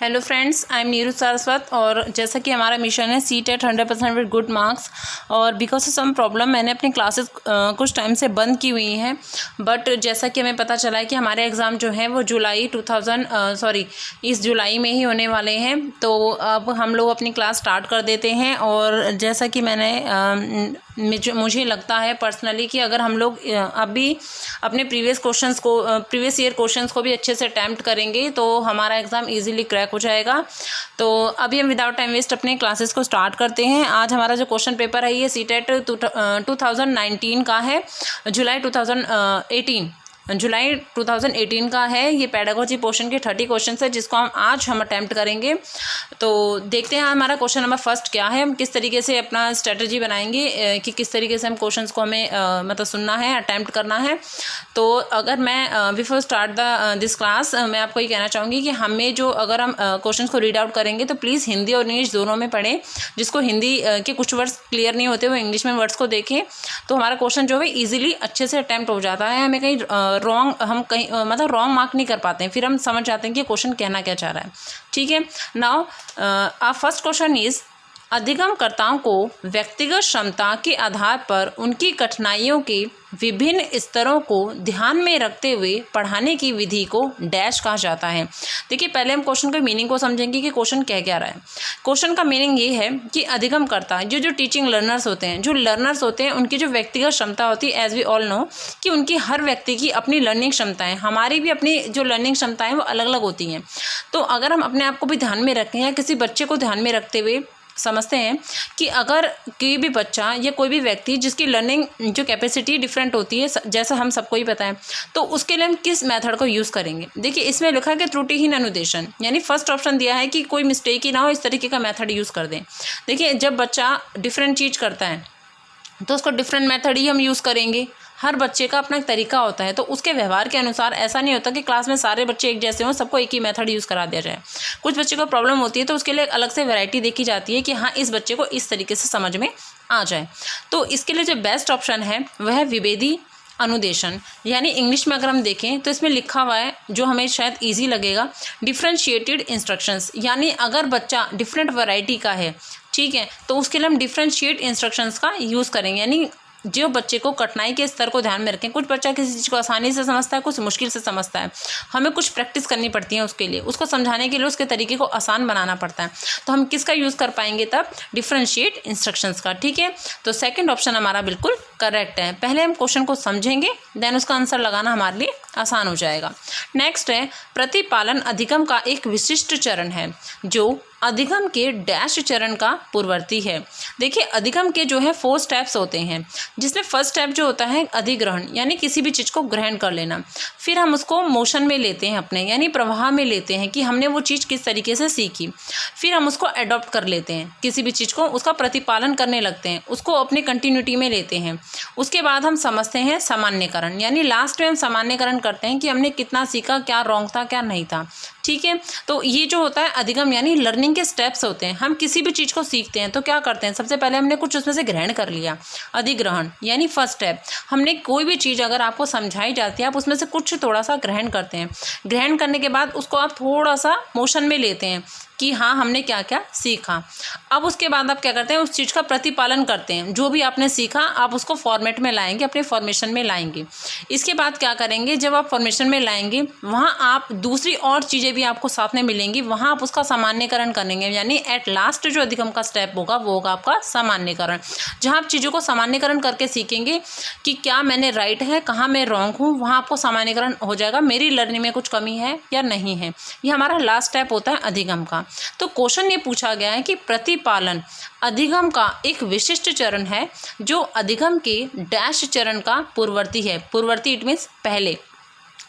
Hello friends, I am Neeru Saraswat. और जैसा कि हमारा मिशन है CTET 100% विद गुड मार्क्स, और बिकॉज ऑफ सम प्रॉब्लम मैंने अपनी क्लासेस कुछ टाइम से बंद की हुई हैं। बट जैसा कि हमें पता चला है कि हमारे एग्ज़ाम जो हैं वो इस जुलाई में ही होने वाले हैं। तो अब हम लोग अपनी क्लास स्टार्ट कर देते हैं। और जैसा कि मुझे लगता है पर्सनली कि अगर हम लोग अभी अपने प्रीवियस ईयर क्वेश्चंस को भी अच्छे से अटैम्प्ट करेंगे तो हमारा एग्ज़ाम इजीली क्रैक हो जाएगा। तो अभी हम विदाउट टाइम वेस्ट अपने क्लासेस को स्टार्ट करते हैं। आज हमारा जो क्वेश्चन पेपर है ये CTET 2019 का है, जुलाई 2018 का है। ये पेडागोजी पोर्शन के 30 क्वेश्चन है जिसको हम अटैम्प्ट करेंगे। तो देखते हैं हमारा क्वेश्चन नंबर फर्स्ट क्या है, हम किस तरीके से अपना स्ट्रेटजी बनाएंगे कि किस तरीके से हम क्वेश्चंस को हमें सुनना है, अटैम्प्ट करना है। तो अगर मैं बिफोर स्टार्ट दिस क्लास मैं आपको ये कहना चाहूँगी कि अगर हम क्वेश्चंस को रीड आउट करेंगे तो प्लीज़ हिंदी और इंग्लिश दोनों में पढ़ें। जिसको हिंदी के कुछ वर्ड्स क्लियर नहीं होते वो इंग्लिश में वर्ड्स को देखें, तो हमारा क्वेश्चन जो है ईजिली अच्छे से अटैम्प्ट हो जाता है। हमें कहीं रॉन्ग मार्क नहीं कर पाते हैं, फिर हम समझ जाते हैं कि क्वेश्चन कहना क्या चाह रहा है। ठीक है, now our first question is, अधिगमकर्ताओं को व्यक्तिगत क्षमता के आधार पर उनकी कठिनाइयों के विभिन्न स्तरों को ध्यान में रखते हुए पढ़ाने की विधि को डैश कहा जाता है। देखिए, पहले हम क्वेश्चन के मीनिंग को समझेंगे कि क्वेश्चन कह क्या रहा है। क्वेश्चन का मीनिंग ये है कि अधिगमकर्ता जो टीचिंग लर्नर्स होते हैं, उनकी जो व्यक्तिगत क्षमता होती है, एज वी ऑल नो कि उनकी हर व्यक्ति की अपनी लर्निंग क्षमताएं, हमारी भी अपनी जो लर्निंग क्षमताएं वो अलग अलग होती हैं। तो अगर हम अपने आप को भी ध्यान में रखें या किसी बच्चे को ध्यान में रखते हुए समझते हैं कि अगर कोई भी बच्चा या कोई भी व्यक्ति जिसकी लर्निंग जो कैपेसिटी डिफरेंट होती है, जैसा हम सबको ही पता है, तो उसके लिए हम किस मेथड को यूज़ करेंगे। देखिए, इसमें लिखा है कि त्रुटिहीन अनुदेशन, यानी फर्स्ट ऑप्शन दिया है कि कोई मिस्टेक ही ना हो, इस तरीके का मेथड यूज़ कर दें। देखिए, जब बच्चा डिफरेंट चीज़ करता है तो उसको डिफरेंट मेथड ही हम यूज़ करेंगे। हर बच्चे का अपना एक तरीका होता है, तो उसके व्यवहार के अनुसार ऐसा नहीं होता कि क्लास में सारे बच्चे एक जैसे हों, सबको एक ही मेथड यूज़ करा दिया जाए। कुछ बच्चे को प्रॉब्लम होती है तो उसके लिए एक अलग से वैरायटी देखी जाती है कि हाँ, इस बच्चे को इस तरीके से समझ में आ जाए। तो इसके लिए जो बेस्ट ऑप्शन है वह है विभेदी अनुदेशन, यानी इंग्लिश में अगर हम देखें तो इसमें लिखा हुआ है, जो हमें शायद ईजी लगेगा, डिफ्रेंशिएटेड इंस्ट्रक्शंस। यानी अगर बच्चा डिफरेंट वैरायटी का है, ठीक है, तो उसके लिए हम डिफ्रेंशिएट इंस्ट्रक्शंस का यूज़ करेंगे। यानी जो बच्चे को कठिनाई के स्तर को ध्यान में रखें। कुछ बच्चा किसी चीज़ को आसानी से समझता है, कुछ मुश्किल से समझता है, हमें कुछ प्रैक्टिस करनी पड़ती है उसके लिए, उसको समझाने के लिए उसके तरीके को आसान बनाना पड़ता है। तो हम किसका यूज़ कर पाएंगे तब? डिफरेंशिएट इंस्ट्रक्शंस का। ठीक है, तो सेकंड ऑप्शन हमारा बिल्कुल करेक्ट है। पहले हम क्वेश्चन को समझेंगे, देन उसका आंसर लगाना हमारे लिए आसान हो जाएगा। नेक्स्ट है, प्रतिपालन अधिगम का एक विशिष्ट चरण है जो अधिगम के डैश चरण का पूर्ववर्ती है। देखिए, अधिगम के जो है 4 स्टेप्स होते हैं, जिसमें फर्स्ट स्टेप जो होता है अधिग्रहण, यानी किसी भी चीज़ को ग्रहण कर लेना। फिर हम उसको मोशन में लेते हैं अपने, यानी प्रवाह में लेते हैं कि हमने वो चीज़ किस तरीके से सीखी। फिर हम उसको एडॉप्ट कर लेते हैं, किसी भी चीज़ को उसका प्रतिपालन करने लगते हैं, उसको अपनी कंटिन्यूटी में लेते हैं। उसके बाद हम समझते हैं सामान्यकरण, यानी लास्ट में हम सामान्यकरण करते हैं कि हमने कितना सीखा, क्या रॉन्ग था, क्या नहीं था। ठीक है, तो ये जो होता है अधिगम, यानी लर्निंग के स्टेप्स होते हैं। हम किसी भी चीज़ को सीखते हैं तो क्या करते हैं, सबसे पहले हमने कुछ उसमें से ग्रहण कर लिया, अधिग्रहण, यानी फर्स्ट स्टेप। हमने कोई भी चीज़ अगर आपको समझाई जाती है, आप उसमें से कुछ थोड़ा सा ग्रहण करते हैं। ग्रहण करने के बाद उसको आप थोड़ा सा मोशन में लेते हैं कि हाँ, हमने क्या क्या सीखा। अब उसके बाद आप क्या करते हैं, उस चीज़ का प्रतिपालन करते हैं। जो भी आपने सीखा आप उसको फॉर्मेट में लाएंगे, अपने फॉर्मेशन में लाएंगे। इसके बाद क्या करेंगे, जब आप फॉर्मेशन में लाएंगे वहाँ आप दूसरी और चीज़ें भी आपको साथ में मिलेंगी, वहाँ आप उसका सामान्यकरण करेंगे। यानी एट लास्ट जो अधिगम का स्टेप होगा वो होगा आपका सामान्यकरण, जहाँ आप चीज़ों को सामान्यकरण करके सीखेंगे कि क्या मैंने राइट है, कहाँ मैं रॉन्ग हूँ। वहाँ आपको सामान्यकरण हो जाएगा, मेरी लर्निंग में कुछ कमी है या नहीं है। ये हमारा लास्ट स्टेप होता है अधिगम का। तो क्वेश्चन ये पूछा गया है कि प्रतिपालन अधिगम का एक विशिष्ट चरण है जो अधिगम के डैश चरण का पूर्ववर्ती है। पूर्ववर्ती इट मीन्स पहले,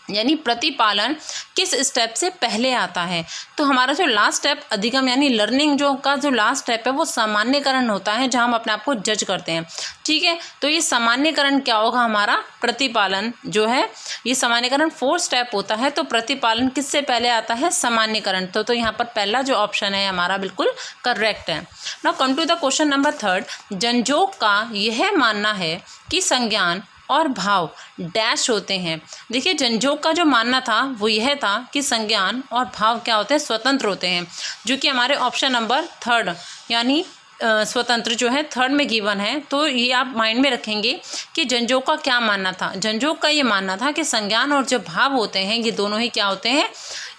यानी प्रतिपालन किस स्टेप से पहले आता है। तो हमारा जो लास्ट स्टेप अधिगम यानी लर्निंग जो लास्ट स्टेप है वो सामान्यकरण होता है, जहाँ हम अपने आप को जज करते हैं। ठीक है, तो ये सामान्यकरण क्या होगा, हमारा प्रतिपालन जो है ये सामान्यकरण 4 स्टेप होता है। तो प्रतिपालन किससे पहले आता है, सामान्यकरण। तो यहाँ पर पहला जो ऑप्शन है हमारा बिल्कुल करेक्ट है। Now come to the question number 3। जनजोग का यह मानना है कि संज्ञान और भाव डैश होते हैं। देखिए जनजोग का जो मानना था वो यह था कि संज्ञान और भाव क्या होते हैं, स्वतंत्र होते हैं, जो कि हमारे ऑप्शन नंबर 3 यानी स्वतंत्र जो है 3 में गिवन है। तो ये आप माइंड में रखेंगे कि जनजोग का क्या मानना था। जनजोग का ये मानना था कि संज्ञान और जो भाव होते हैं ये दोनों ही क्या होते हैं,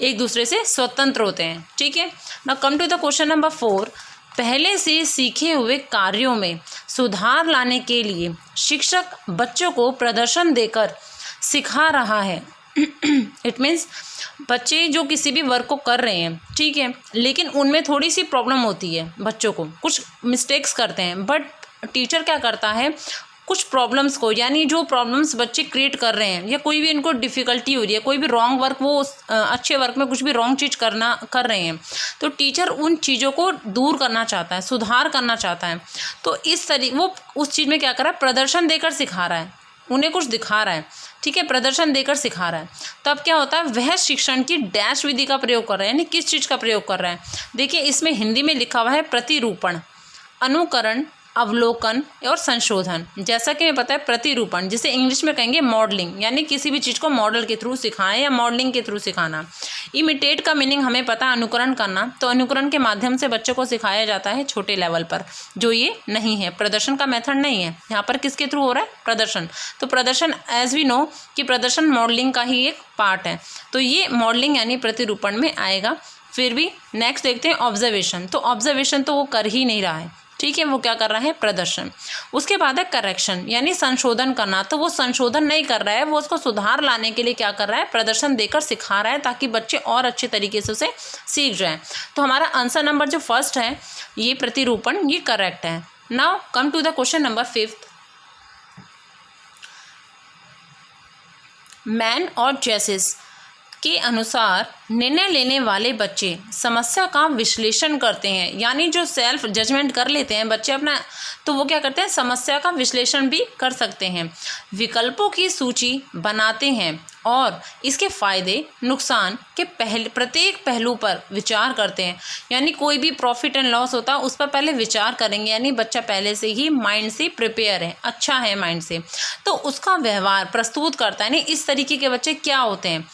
एक दूसरे से स्वतंत्र होते हैं। ठीक है, now come to the question number 4। पहले से सीखे हुए कार्यों में सुधार लाने के लिए शिक्षक बच्चों को प्रदर्शन देकर सिखा रहा है। इट मीन्स बच्चे जो किसी भी वर्क को कर रहे हैं, ठीक है, लेकिन उनमें थोड़ी सी प्रॉब्लम होती है, बच्चों को कुछ मिस्टेक्स करते हैं, बट टीचर क्या करता है, कुछ प्रॉब्लम्स को, यानी जो प्रॉब्लम्स बच्चे क्रिएट कर रहे हैं या कोई भी इनको डिफ़िकल्टी हो रही है, कोई भी रॉन्ग वर्क, वो अच्छे वर्क में कुछ भी रॉन्ग चीज़ कर रहे हैं, तो टीचर उन चीज़ों को दूर करना चाहता है, सुधार करना चाहता है। तो इस तरीके वो उस चीज़ में क्या कर रहा है, प्रदर्शन देकर सिखा रहा है, उन्हें कुछ दिखा रहा है, ठीक है, प्रदर्शन देकर सिखा रहा है। तब क्या होता है, वह शिक्षण की डैश विधि का प्रयोग कर रहा है, यानी किस चीज़ का प्रयोग कर रहा है। देखिए इसमें हिंदी में लिखा हुआ है प्रतिरूपण, अनुकरण, अवलोकन और संशोधन। जैसा कि हमें पता है प्रतिरूपण, जिसे इंग्लिश में कहेंगे मॉडलिंग, यानी किसी भी चीज़ को मॉडल के थ्रू सिखाना या मॉडलिंग के थ्रू सिखाना। इमिटेट का मीनिंग हमें पता है अनुकरण करना, तो अनुकरण के माध्यम से बच्चों को सिखाया जाता है छोटे लेवल पर, जो ये नहीं है, प्रदर्शन का मेथड नहीं है। यहाँ पर किसके थ्रू हो रहा है, प्रदर्शन। तो प्रदर्शन एज वी नो कि प्रदर्शन मॉडलिंग का ही एक पार्ट है, तो ये मॉडलिंग यानी प्रतिरूपण में आएगा। फिर भी नेक्स्ट देखते हैं ऑब्जर्वेशन। तो ऑब्जर्वेशन तो वो कर ही नहीं रहा है, ठीक है, वो क्या कर रहा है, प्रदर्शन। उसके बाद है करेक्शन, यानी संशोधन करना, तो वो संशोधन नहीं कर रहा है, वो उसको सुधार लाने के लिए क्या कर रहा है, प्रदर्शन देकर सिखा रहा है, ताकि बच्चे और अच्छे तरीके से उसे सीख जाएं। तो हमारा आंसर नंबर जो फर्स्ट है ये प्रतिरूपण, ये करेक्ट है। Now come to the question number 5। मैन और जेसिस के अनुसार निर्णय लेने वाले बच्चे समस्या का विश्लेषण करते हैं, यानी जो सेल्फ जजमेंट कर लेते हैं बच्चे अपना, तो वो क्या करते हैं, समस्या का विश्लेषण भी कर सकते हैं, विकल्पों की सूची बनाते हैं और इसके फायदे नुकसान के प्रत्येक पहलू पर विचार करते हैं। यानी कोई भी प्रॉफिट एंड लॉस होता है उस पर पहले विचार करेंगे, यानी बच्चा पहले से ही माइंड से प्रिपेयर है, अच्छा है माइंड से, तो उसका व्यवहार प्रस्तुत करता है। यानी इस तरीके के बच्चे क्या होते हैं,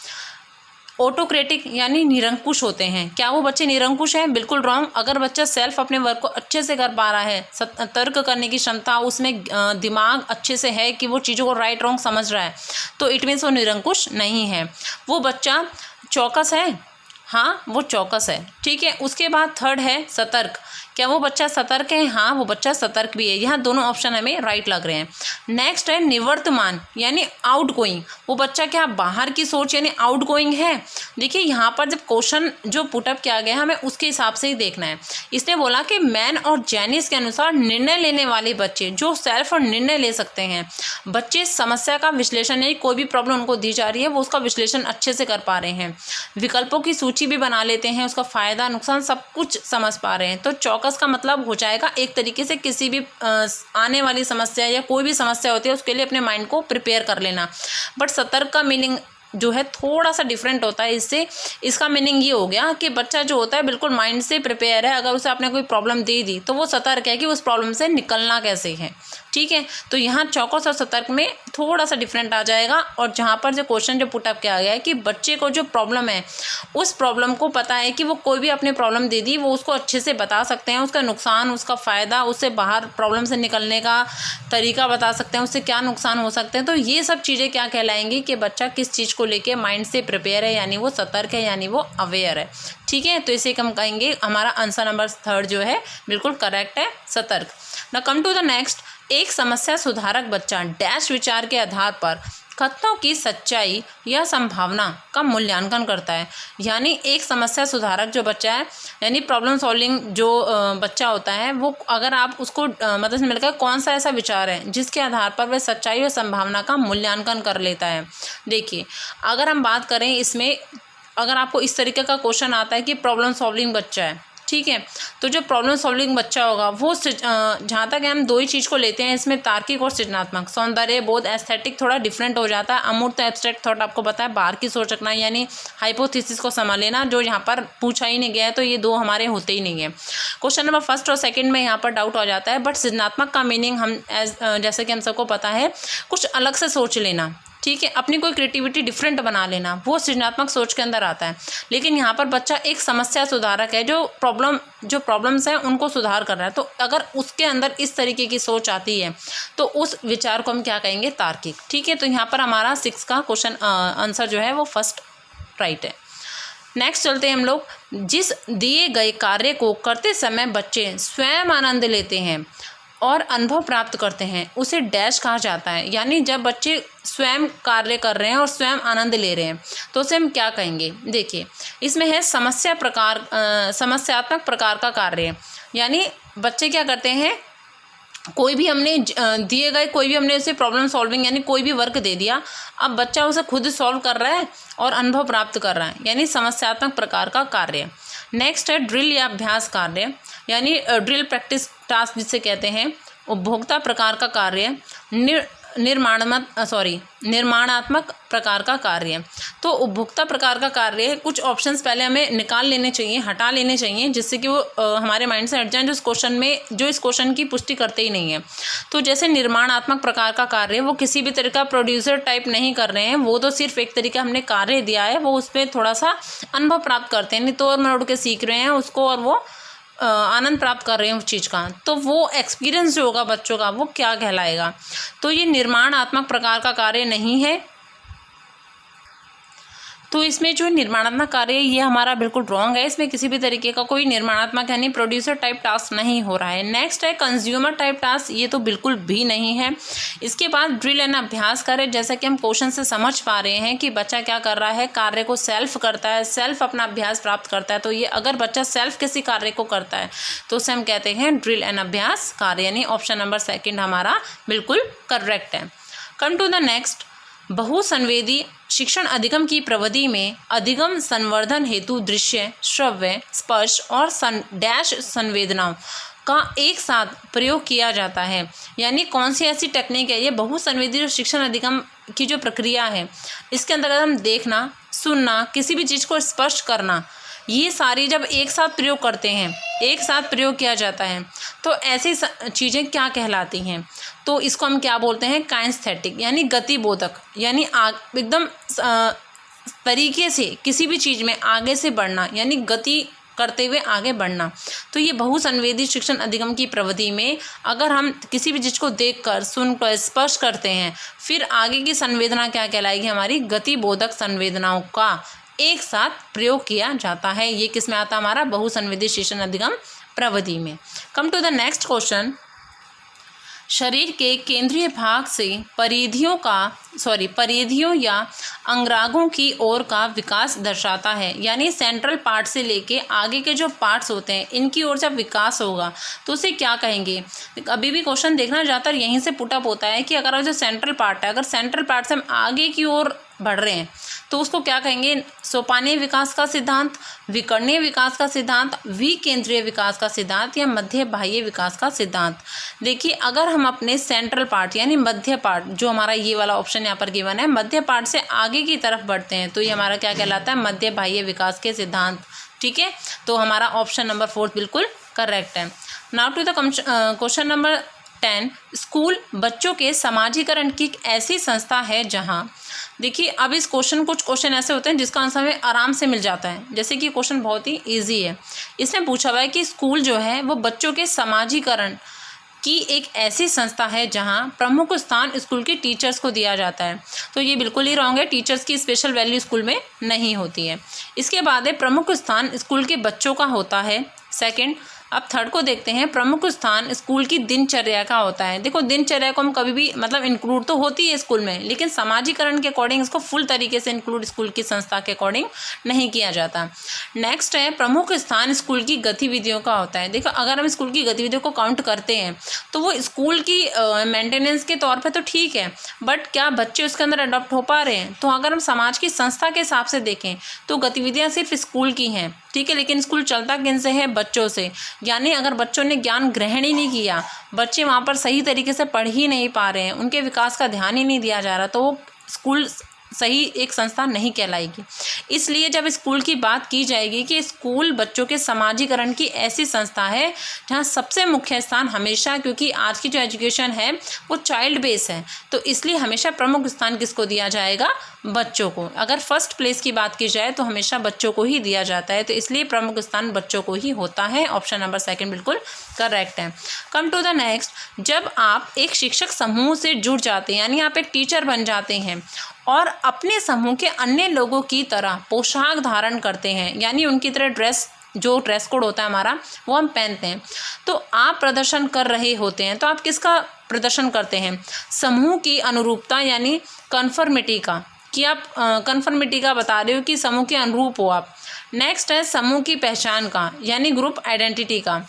ऑटोक्रेटिक यानी निरंकुश होते हैं। क्या वो बच्चे निरंकुश हैं, बिल्कुल रॉन्ग। अगर बच्चा सेल्फ अपने वर्क को अच्छे से कर पा रहा है, तर्क करने की क्षमता उसमें, दिमाग अच्छे से है कि वो चीज़ों को राइट रॉन्ग समझ रहा है, तो इट मीन्स वो निरंकुश नहीं है। वो बच्चा चौकस है, हाँ वो चौकस है, ठीक है। उसके बाद थर्ड है सतर्क। क्या वो बच्चा सतर्क है, हाँ वो बच्चा सतर्क भी है। यहाँ दोनों ऑप्शन हमें राइट लग रहे हैं। नेक्स्ट है निवर्तमान यानी आउट गोइंग। वो बच्चा क्या बाहर की सोच यानी आउट गोइंग है। देखिए यहाँ पर जब क्वेश्चन जो पुटअप किया गया है हमें उसके हिसाब से ही देखना है। इसने बोला कि मैन और जेनिस के अनुसार निर्णय लेने वाले बच्चे जो सेल्फ और निर्णय ले सकते हैं, बच्चे समस्या का विश्लेषण यानी कोई भी प्रॉब्लम उनको दी जा रही है वो उसका विश्लेषण अच्छे से कर पा रहे हैं, विकल्पों की सूची भी बना लेते हैं, उसका फ़ायदा नुकसान सब कुछ समझ पा रहे हैं। तो चौकस का मतलब हो जाएगा एक तरीके से किसी भी आने वाली समस्या या कोई भी समस्या होती है उसके लिए अपने माइंड को प्रिपेयर कर लेना। बट सतर्क का मीनिंग जो है थोड़ा सा डिफरेंट होता है इससे। इसका मीनिंग ये हो गया कि बच्चा जो होता है बिल्कुल माइंड से प्रिपेयर है, अगर उसे आपने कोई प्रॉब्लम दे दी तो वो सतर्क है कि उस प्रॉब्लम से निकलना कैसे है, ठीक है। तो यहाँ चौकस और सतर्क में थोड़ा सा डिफरेंट आ जाएगा। और जहाँ पर जो क्वेश्चन जो पुटअप किया गया है कि बच्चे को जो प्रॉब्लम है उस प्रॉब्लम को पता है कि वो कोई भी अपनी प्रॉब्लम दे दी वो उसको अच्छे से बता सकते हैं, उसका नुकसान उसका फ़ायदा, उससे बाहर प्रॉब्लम से निकलने का तरीका बता सकते हैं, उससे क्या नुकसान हो सकते हैं। तो ये सब चीज़ें क्या कहलाएंगी कि बच्चा किस चीज़ को लेके माइंड से प्रिपेयर है, यानी वो सतर्क है, यानी वो अवेयर है, ठीक है। तो इसे हम कहेंगे हमारा आंसर नंबर 3 जो है बिल्कुल करेक्ट है, सतर्क। Now come to the next. एक समस्या सुधारक बच्चा डैश विचार के आधार पर कथनों की सच्चाई या संभावना का मूल्यांकन करता है। यानी एक समस्या सुधारक जो बच्चा है यानी प्रॉब्लम सॉल्विंग जो बच्चा होता है वो अगर आप उसको मदद से मिलकर कौन सा ऐसा विचार है जिसके आधार पर वह सच्चाई और संभावना का मूल्यांकन कर लेता है। देखिए अगर हम बात करें इसमें, अगर आपको इस तरीके का क्वेश्चन आता है कि प्रॉब्लम सॉल्विंग बच्चा है, ठीक है। तो जो प्रॉब्लम सॉल्विंग बच्चा होगा वो जहाँ तक हम दो ही चीज़ को लेते हैं इसमें, तार्किक और सृजनात्मक। सौंदर्य बोध एस्थेटिक थोड़ा डिफरेंट हो जाता है। अमूर्त एब्स्ट्रैक्ट थॉट आपको पता है, बाहर की सोच रखना यानी हाइपोथेसिस को संभाल लेना, जो यहाँ पर पूछा ही नहीं गया है, तो ये दो हमारे होते ही नहीं है। क्वेश्चन नंबर फर्स्ट और सेकंड में यहाँ पर डाउट हो जाता है, बट सृजनात्मक का मीनिंग हम जैसे कि हम सबको पता है कुछ अलग से सोच लेना, ठीक है, अपनी कोई क्रिएटिविटी डिफरेंट बना लेना, वो सृजनात्मक सोच के अंदर आता है। लेकिन यहाँ पर बच्चा एक समस्या सुधारक है, जो प्रॉब्लम्स हैं उनको सुधार कर रहा है। तो अगर उसके अंदर इस तरीके की सोच आती है तो उस विचार को हम क्या कहेंगे, तार्किक। ठीक है, तो यहाँ पर हमारा 6 का क्वेश्चन आंसर जो है वो फर्स्ट राइट है। नेक्स्ट चलते हैं हम लोग। जिस दिए गए कार्य को करते समय बच्चे स्वयं आनंद लेते हैं और अनुभव प्राप्त करते हैं, उसे डैश कहा जाता है। यानी जब बच्चे स्वयं कार्य कर रहे हैं और स्वयं आनंद ले रहे हैं तो उसे हम क्या कहेंगे। देखिए इसमें है समस्यात्मक प्रकार का कार्य। यानी बच्चे क्या करते हैं, कोई भी हमने दिए गए कोई भी हमने उसे प्रॉब्लम सॉल्विंग यानी कोई भी वर्क दे दिया, अब बच्चा उसे खुद सॉल्व कर रहा है और अनुभव प्राप्त कर रहा है, यानी समस्यात्मक प्रकार का कार्य। नेक्स्ट है ड्रिल या अभ्यास कार्य, यानी ड्रिल प्रैक्टिस टास्क जिसे कहते हैं। उपभोक्ता प्रकार का कार्य, निर्माणात्मक प्रकार का कार्य। तो उपभोक्ता प्रकार का कार्य कुछ ऑप्शंस पहले हमें निकाल लेने चाहिए, हटा लेने चाहिए, जिससे कि वो हमारे माइंड से हट जाएं, जो इस क्वेश्चन की पुष्टि करते ही नहीं है। तो जैसे निर्माणात्मक प्रकार का कार्य, वो किसी भी तरह का प्रोड्यूसर टाइप नहीं कर रहे हैं, वो तो सिर्फ एक तरीका हमने कार्य दिया है, वो उस पर थोड़ा सा अनुभव प्राप्त करते हैं, नहीं तोड़ मरोड़ के सीख रहे हैं उसको और वो आनंद प्राप्त कर रहे हैं उस चीज़ का। तो वो एक्सपीरियंस जो होगा बच्चों का वो क्या कहलाएगा। तो ये निर्माणात्मक प्रकार का कार्य नहीं है। तो इसमें जो निर्माणात्मक कार्य है ये हमारा बिल्कुल रॉन्ग है, इसमें किसी भी तरीके का कोई निर्माणात्मक यानी प्रोड्यूसर टाइप टास्क नहीं हो रहा है। नेक्स्ट है कंज्यूमर टाइप टास्क, ये तो बिल्कुल भी नहीं है। इसके बाद ड्रिल एंड अभ्यास कार्य, जैसा कि हम क्वेश्चन से समझ पा रहे हैं कि बच्चा क्या कर रहा है, कार्य को सेल्फ करता है, सेल्फ अपना अभ्यास प्राप्त करता है। तो ये अगर बच्चा सेल्फ किसी कार्य को करता है तो उसे हम कहते हैं ड्रिल एंड अभ्यास कार्य, यानी ऑप्शन नंबर 2 हमारा बिल्कुल करेक्ट है। Come to the next. बहुसंवेदी शिक्षण अधिगम की प्रविधि में अधिगम संवर्धन हेतु दृश्य, श्रव्य, स्पर्श और डैश संवेदनाओं का एक साथ प्रयोग किया जाता है। यानी कौन सी ऐसी टेक्निक है, ये बहुसंवेदी जो शिक्षण अधिगम की जो प्रक्रिया है, इसके अंतर्गत हम देखना, सुनना, किसी भी चीज़ को स्पर्श करना, ये सारी जब एक साथ प्रयोग करते हैं, एक साथ प्रयोग किया जाता है, तो ऐसी चीज़ें क्या कहलाती हैं। तो इसको हम क्या बोलते हैं, काइनेस्थेटिक, यानी गतिबोधक, यानी एकदम तरीके से किसी भी चीज़ में आगे से बढ़ना, यानी गति करते हुए आगे बढ़ना। तो ये बहुसंवेदी शिक्षण अधिगम की प्रविधि में अगर हम किसी भी चीज़ को देखकर, सुनकर, स्पर्श करते हैं, फिर आगे की संवेदना क्या कहलाएगी, हमारी गतिबोधक संवेदनाओं का एक साथ प्रयोग किया जाता है। ये किस में आता है, हमारा बहुसंवेदी शिक्षण अधिगम प्रविधि में। Come to the next question. शरीर के केंद्रीय भाग से परिधियों या अंगरागों की ओर का विकास दर्शाता है। यानी सेंट्रल पार्ट से लेके आगे के जो पार्ट्स होते हैं इनकी ओर जब विकास होगा तो उसे क्या कहेंगे। अभी भी क्वेश्चन देखना ज़्यादातर यहीं से पुटअप होता है कि अगर जो सेंट्रल पार्ट है, अगर सेंट्रल पार्ट से हम आगे की ओर बढ़ रहे हैं तो उसको क्या कहेंगे, सोपानीय विकास का सिद्धांत, विकर्णीय विकास का सिद्धांत, विकेंद्रीय विकास का सिद्धांत या मध्य बाह्य विकास का सिद्धांत। देखिए अगर हम अपने सेंट्रल पार्ट यानी मध्य पार्ट, जो हमारा ये वाला ऑप्शन यहाँ पर गिवन है, मध्य पार्ट से आगे की तरफ बढ़ते हैं तो ये हमारा क्या कहलाता है, मध्य बाह्य विकास के सिद्धांत। ठीक है, तो हमारा ऑप्शन नंबर 4 बिल्कुल करेक्ट है। Now to the question number 10। School बच्चों के समाजीकरण की एक ऐसी संस्था है जहाँ, देखिए अब इस कुछ क्वेश्चन ऐसे होते हैं जिसका आंसर हमें आराम से मिल जाता है। जैसे कि क्वेश्चन बहुत ही इजी है, इसमें पूछा हुआ है कि स्कूल जो है वो बच्चों के समाजीकरण की एक ऐसी संस्था है जहां प्रमुख स्थान स्कूल के टीचर्स को दिया जाता है। तो ये बिल्कुल ही रॉन्ग है, टीचर्स की स्पेशल वैल्यू स्कूल में नहीं होती है। इसके बाद है प्रमुख स्थान स्कूल के बच्चों का होता है। सेकंड, अब थर्ड को देखते हैं, प्रमुख स्थान स्कूल की दिनचर्या का होता है। देखो दिनचर्या को हम कभी भी इंक्लूड तो होती है स्कूल में, लेकिन समाजीकरण के अकॉर्डिंग इसको फुल तरीके से इंक्लूड स्कूल की संस्था के अकॉर्डिंग नहीं किया जाता। नेक्स्ट है प्रमुख स्थान स्कूल की गतिविधियों का होता है। देखो अगर हम स्कूल की गतिविधियों को काउंट करते हैं तो वो स्कूल की मेंटेनेंस के तौर पर तो ठीक है, बट क्या बच्चे उसके अंदर अडॉप्ट हो पा रहे हैं। तो अगर हम समाज की संस्था के हिसाब से देखें तो गतिविधियाँ सिर्फ स्कूल की हैं। ठीक है। लेकिन स्कूल चलता किन से है? बच्चों से। यानी अगर बच्चों ने ज्ञान ग्रहण ही नहीं किया, बच्चे वहाँ पर सही तरीके से पढ़ ही नहीं पा रहे हैं, उनके विकास का ध्यान ही नहीं दिया जा रहा, तो वो स्कूल सही एक संस्था नहीं कहलाएगी। इसलिए जब स्कूल की बात की जाएगी कि स्कूल बच्चों के समाजीकरण की ऐसी संस्था है जहाँ सबसे मुख्य स्थान हमेशा, क्योंकि आज की जो एजुकेशन है वो चाइल्ड बेस है, तो इसलिए हमेशा प्रमुख स्थान किसको दिया जाएगा? बच्चों को। अगर फर्स्ट प्लेस की बात की जाए तो हमेशा बच्चों को ही दिया जाता है, तो इसलिए प्रमुख स्थान बच्चों को ही होता है। ऑप्शन नंबर 2 बिल्कुल करेक्ट है। कम टू द नेक्स्ट, जब आप एक शिक्षक समूह से जुड़ जाते हैं, यानी आप एक टीचर बन जाते हैं और अपने समूह के अन्य लोगों की तरह पोशाक धारण करते हैं, यानी उनकी तरह ड्रेस कोड होता है हमारा वो हम पहनते हैं, तो आप प्रदर्शन कर रहे होते हैं। तो आप किसका प्रदर्शन करते हैं? समूह की अनुरूपता यानी कन्फर्मिटी का, कि आप कन्फर्मिटी का बता रहे हो कि समूह के अनुरूप हो आप। नेक्स्ट है समूह की पहचान का, यानी ग्रुप आइडेंटिटी का।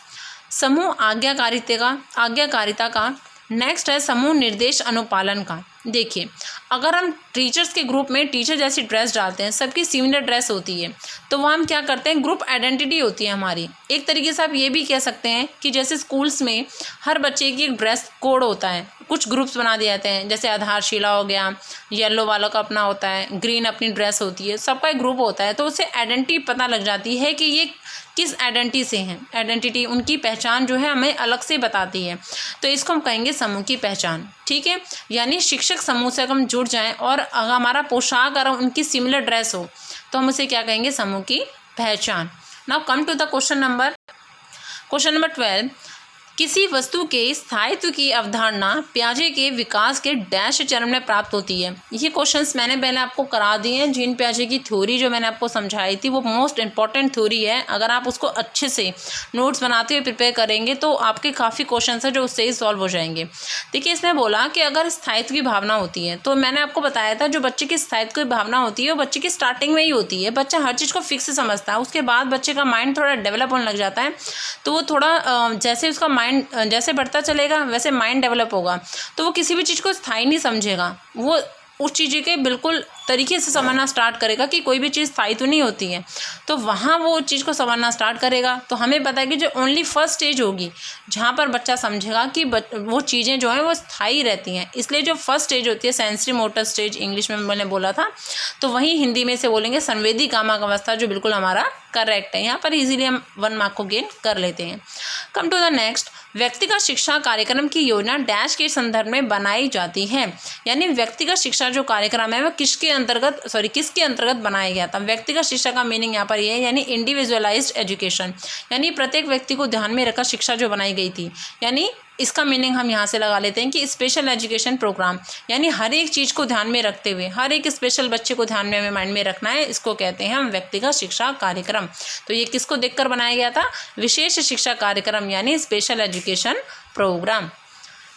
समूह आज्ञाकारिता का। नेक्स्ट है समूह निर्देश अनुपालन का। देखिए, अगर हम टीचर्स के ग्रुप में टीचर जैसी ड्रेस डालते हैं, सबकी सिमिलर ड्रेस होती है, तो वह हम क्या करते हैं? ग्रुप आइडेंटिटी होती है हमारी। एक तरीके से आप ये भी कह सकते हैं कि जैसे स्कूल्स में हर बच्चे की एक ड्रेस कोड होता है, कुछ ग्रुप्स बना दिए जाते हैं, जैसे आधारशिला हो गया, येलो वालों का अपना होता है, ग्रीन अपनी ड्रेस होती है, सबका एक ग्रुप होता है, तो उससे आइडेंटिटी पता लग जाती है कि ये किस आइडेंटिटी से हैं। आइडेंटिटी, उनकी पहचान जो है हमें अलग से बताती है, तो इसको हम कहेंगे समूह की पहचान। ठीक है, यानी शिक्षक समूह से अगर हम जुड़ जाएं और अगर हमारा पोशाक अगर उनकी सिमिलर ड्रेस हो, तो हम उसे क्या कहेंगे? समूह की पहचान। Now come to the question number 12। किसी वस्तु के स्थायित्व की अवधारणा पियाजे के विकास के डैश चरण में प्राप्त होती है। ये क्वेश्चंस मैंने पहले आपको करा दिए हैं। जीन पियाजे की थ्योरी जो मैंने आपको समझाई थी वो मोस्ट इंपॉर्टेंट थ्योरी है। अगर आप उसको अच्छे से नोट्स बनाते हुए प्रिपेयर करेंगे तो आपके काफ़ी क्वेश्चंस हैं जो उससे ही सॉल्व हो जाएंगे। देखिए, इसमें बोला कि अगर स्थायित्व की भावना होती है, तो मैंने आपको बताया था जो बच्चे की स्थायित्व की भावना होती है वो बच्चे की स्टार्टिंग में ही होती है। बच्चा हर चीज़ को फिक्स समझता है, उसके बाद बच्चे का माइंड थोड़ा डेवलप होने लग जाता है, तो वो थोड़ा जैसे उसका माइंड जैसे बढ़ता चलेगा वैसे माइंड डेवलप होगा, तो वो किसी भी चीज़ को स्थायी नहीं समझेगा, वो उस चीज़ के बिल्कुल तरीके से समझना स्टार्ट करेगा कि कोई भी चीज़ स्थायी तो नहीं होती है, तो वहाँ वो चीज़ को समझना स्टार्ट करेगा। तो हमें पता है कि जो ओनली फर्स्ट स्टेज होगी जहाँ पर बच्चा समझेगा कि वो चीज़ें जो हैं वो स्थायी रहती हैं, इसलिए जो फर्स्ट स्टेज होती है सेंसरी मोटर स्टेज, इंग्लिश में मैंने बोला था, तो वहीं हिंदी में से बोलेंगे संवेदी कामक अवस्था, जो बिल्कुल हमारा करेक्ट है। यहाँ पर इजीली हम 1 मार्क को गेन कर लेते हैं। कम टू द नेक्स्ट, व्यक्तिगत शिक्षा कार्यक्रम की योजना डैश के संदर्भ में बनाई जाती है, यानी व्यक्तिगत शिक्षा जो कार्यक्रम है वो किसके अंतर्गत बनाया गया था। व्यक्तिगत शिक्षा का मीनिंग यहाँ पर ये है, यानी इंडिविजुअलाइज्ड एजुकेशन, यानी प्रत्येक व्यक्ति को ध्यान में रखकर शिक्षा जो बनाई गई थी, यानी इसका मीनिंग हम यहाँ से लगा लेते हैं कि स्पेशल एजुकेशन प्रोग्राम, यानी हर एक चीज़ को ध्यान में रखते हुए हर एक स्पेशल बच्चे को ध्यान में माइंड में रखना है, इसको कहते हैं हम व्यक्तिगत शिक्षा कार्यक्रम। तो ये किसको देखकर बनाया गया था? विशेष शिक्षा कार्यक्रम, यानी स्पेशल एजुकेशन प्रोग्राम।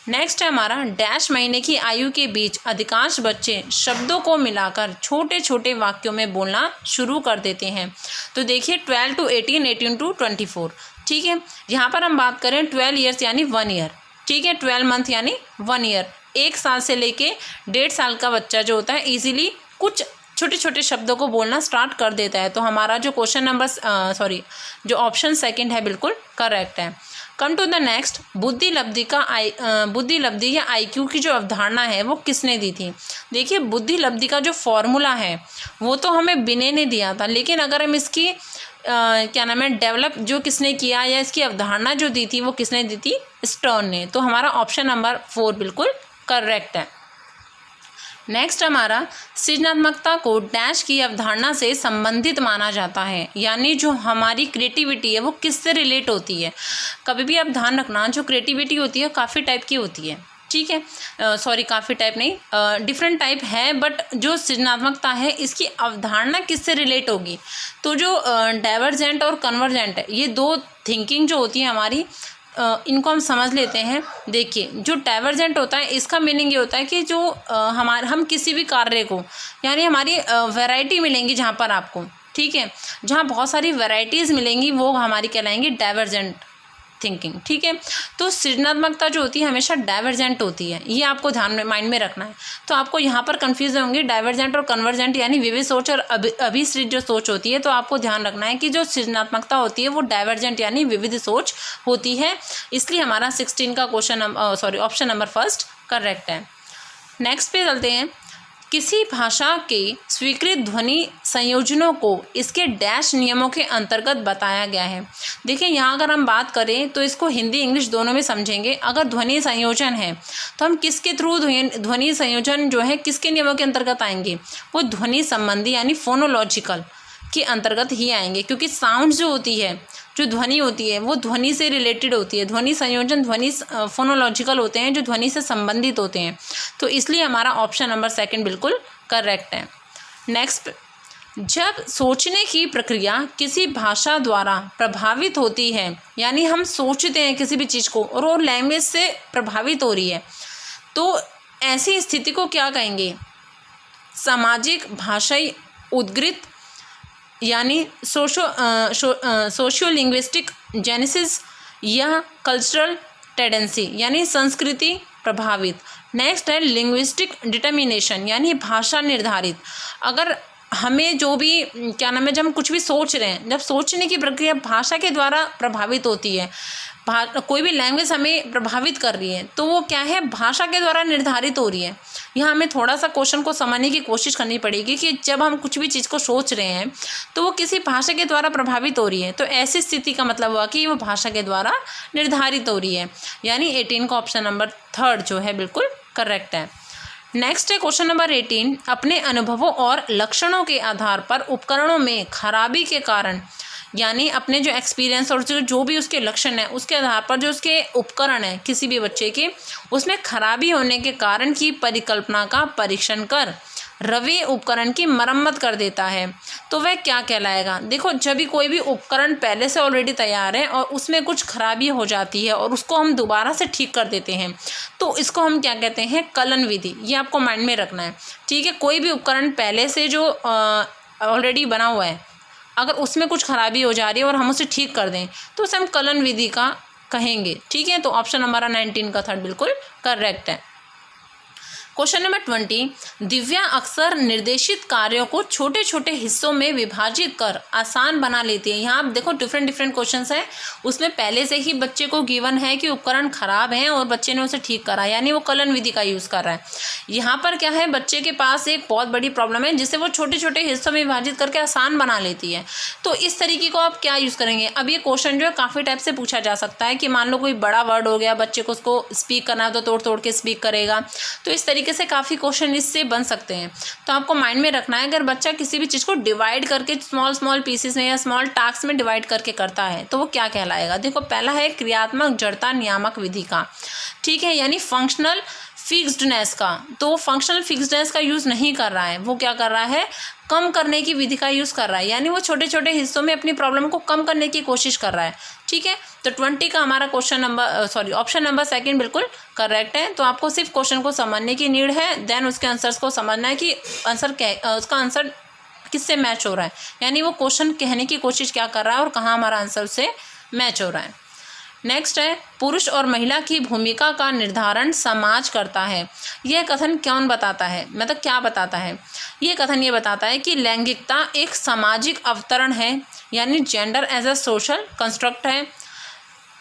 नेक्स्ट है हमारा, डैश महीने की आयु के बीच अधिकांश बच्चे शब्दों को मिलाकर छोटे छोटे वाक्यों में बोलना शुरू कर देते हैं। तो देखिए 12 to 18, 18 to 24, ठीक है। यहाँ पर हम बात करें 12 ईयर्स यानी 1 ईयर, ठीक है, 12 मंथ यानी 1 ईयर, 1 साल से लेके 1.5 साल का बच्चा जो होता है ईजिली कुछ छोटे छोटे शब्दों को बोलना स्टार्ट कर देता है। तो हमारा जो क्वेश्चन नंबर जो ऑप्शन 2 है बिल्कुल करेक्ट है। कम टू द नेक्स्ट, बुद्धि लब्धि या IQ की जो अवधारणा है वो किसने दी थी? देखिए, बुद्धि लब्धि का जो फॉर्मूला है वो तो हमें बिने ने दिया था, लेकिन अगर हम इसकी क्या नाम है डेवलप जो किसने किया या इसकी अवधारणा जो दी थी वो किसने दी थी? स्टर्न ने। तो हमारा ऑप्शन नंबर 4 बिल्कुल करेक्ट है। नेक्स्ट हमारा, सृजनात्मकता को डैश की अवधारणा से संबंधित माना जाता है, यानी जो हमारी क्रिएटिविटी है वो किससे रिलेट होती है। कभी भी आप ध्यान रखना, जो क्रिएटिविटी होती है काफ़ी टाइप की होती है, ठीक है, काफ़ी टाइप नहीं, डिफरेंट टाइप है, बट जो सृजनात्मकता है इसकी अवधारणा किससे रिलेट होगी? तो जो डाइवर्जेंट और कन्वर्जेंट है, ये 2 थिंकिंग जो होती है हमारी, इनको हम समझ लेते हैं। देखिए, जो डाइवर्जेंट होता है इसका मीनिंग ये होता है कि जो हम किसी भी कार्य को, यानी हमारी वैरायटी मिलेंगी जहाँ पर आपको, ठीक है, जहाँ बहुत सारी वैरायटीज़ मिलेंगी वो हमारी कहलाएंगी डाइवर्जेंट, थिंकिंग। ठीक है, तो सृजनात्मकता जो होती है हमेशा डाइवर्जेंट होती है, ये आपको ध्यान में माइंड में रखना है। तो आपको यहाँ पर कंफ्यूज होंगे डाइवर्जेंट और कन्वर्जेंट, यानी विविध सोच और अभिसृत जो सोच होती है। तो आपको ध्यान रखना है कि जो सृजनात्मकता होती है वो डाइवर्जेंट यानी विविध सोच होती है, इसलिए हमारा 16 का ऑप्शन नंबर फर्स्ट करेक्ट है। नेक्स्ट पे चलते हैं। किसी भाषा के स्वीकृत ध्वनि संयोजनों को इसके डैश नियमों के अंतर्गत बताया गया है। देखिए यहाँ अगर हम बात करें तो इसको हिंदी इंग्लिश दोनों में समझेंगे। अगर ध्वनि संयोजन है तो हम किसके थ्रू ध्वनि संयोजन जो है किसके नियमों के अंतर्गत आएंगे, वो ध्वनि संबंधी यानी फोनोलॉजिकल के अंतर्गत ही आएंगे, क्योंकि साउंड जो होती है, जो ध्वनि होती है वो ध्वनि से रिलेटेड होती है। ध्वनि संयोजन ध्वनि फोनोलॉजिकल होते हैं जो ध्वनि से संबंधित होते हैं, तो इसलिए हमारा ऑप्शन नंबर सेकंड बिल्कुल करेक्ट है। नेक्स्ट, जब सोचने की प्रक्रिया किसी भाषा द्वारा प्रभावित होती है, यानी हम सोचते हैं किसी भी चीज़ को और वो लैंग्वेज से प्रभावित हो रही है, तो ऐसी स्थिति को क्या कहेंगे, सामाजिक भाषाई उद्ग्रथ यानी सोशियो लिंग्विस्टिक जेनेसिस या कल्चरल टेंडेंसी यानी संस्कृति प्रभावित। नेक्स्ट है लिंग्विस्टिक डिटर्मिनेशन यानी भाषा निर्धारित। अगर हमें जो भी क्या नाम है, जब हम कुछ भी सोच रहे हैं, जब सोचने की प्रक्रिया भाषा के द्वारा प्रभावित होती है, कोई भी लैंग्वेज हमें प्रभावित कर रही है, तो वो क्या है, भाषा के द्वारा निर्धारित हो रही है। यहाँ हमें थोड़ा सा क्वेश्चन को समझने की कोशिश करनी पड़ेगी कि जब हम कुछ भी चीज़ को सोच रहे हैं तो वो किसी भाषा के द्वारा प्रभावित हो रही है, तो ऐसी स्थिति का मतलब हुआ कि वो भाषा के द्वारा निर्धारित हो रही है, यानी 18 का ऑप्शन नंबर थर्ड जो है बिल्कुल करेक्ट है। नेक्स्ट है क्वेश्चन नंबर 18। अपने अनुभवों और लक्षणों के आधार पर उपकरणों में खराबी के कारण, यानी अपने जो एक्सपीरियंस और जो भी उसके लक्षण है उसके आधार पर जो उसके उपकरण है किसी भी बच्चे के, उसमें खराबी होने के कारण की परिकल्पना का परीक्षण कर रवि उपकरण की मरम्मत कर देता है, तो वह क्या कहलाएगा। देखो, जब भी कोई भी उपकरण पहले से ऑलरेडी तैयार है और उसमें कुछ खराबी हो जाती है और उसको हम दोबारा से ठीक कर देते हैं, तो इसको हम क्या कहते हैं, कलन विधि। ये आपको माइंड में रखना है। ठीक है, कोई भी उपकरण पहले से जो ऑलरेडी बना हुआ है, अगर उसमें कुछ खराबी हो जा रही है और हम उसे ठीक कर दें तो उसे हम कलन विधि का कहेंगे। ठीक है, तो ऑप्शन हमारा 19 का थर्ड बिल्कुल करेक्ट है। Question number 20। दिव्या अक्सर निर्देशित कार्यों को छोटे छोटे हिस्सों में विभाजित कर आसान बना लेती है। यहाँ आप देखो डिफरेंट क्वेश्चंस हैं, उसमें पहले से ही बच्चे को गिवन है कि उपकरण खराब हैं और बच्चे ने उसे ठीक करा, यानी वो कलन विधि का यूज़ कर रहा है। यहाँ पर क्या है, बच्चे के पास एक बहुत बड़ी प्रॉब्लम है जिसे वो छोटे छोटे हिस्सों में विभाजित करके आसान बना लेती है। तो इस तरीके को आप क्या यूज़ करेंगे। अब ये क्वेश्चन जो है काफ़ी टाइप से पूछा जा सकता है कि मान लो कोई बड़ा वर्ड हो गया, बच्चे को उसको स्पीक करना है तो तोड़ तोड़ के स्पीक करेगा, तो इस तरीके से काफ़ी क्वेश्चन इससे बन सकते हैं। तो आपको माइंड में रखना है, अगर बच्चा किसी भी चीज़ को डिवाइड करके स्मॉल पीसेस में या स्मॉल टास्क में डिवाइड करके करता है तो वो क्या कहलाएगा। देखो, पहला है क्रियात्मक जड़ता नियामक विधि का। ठीक है, यानी फंक्शनल फिक्स्डनेस का, तो फंक्शनल फिक्स्डनेस का यूज़ नहीं कर रहा है, वो क्या कर रहा है, कम करने की विधि का यूज़ कर रहा है, यानी वो छोटे छोटे हिस्सों में अपनी प्रॉब्लम को कम करने की कोशिश कर रहा है। ठीक है, तो 20 का हमारा ऑप्शन नंबर सेकंड बिल्कुल करेक्ट है। तो आपको सिर्फ क्वेश्चन को समझने की नीड है, देन उसके आंसर्स को समझना है कि उसका आंसर किससे मैच हो रहा है, यानी वो क्वेश्चन कहने की कोशिश क्या कर रहा है और कहाँ हमारा आंसर उससे मैच हो रहा है। नेक्स्ट है, पुरुष और महिला की भूमिका का निर्धारण समाज करता है। यह कथन कौन बताता है, मतलब क्या बताता है। ये कथन ये बताता है कि लैंगिकता एक सामाजिक अवतरण है, यानी gender as a social construct है,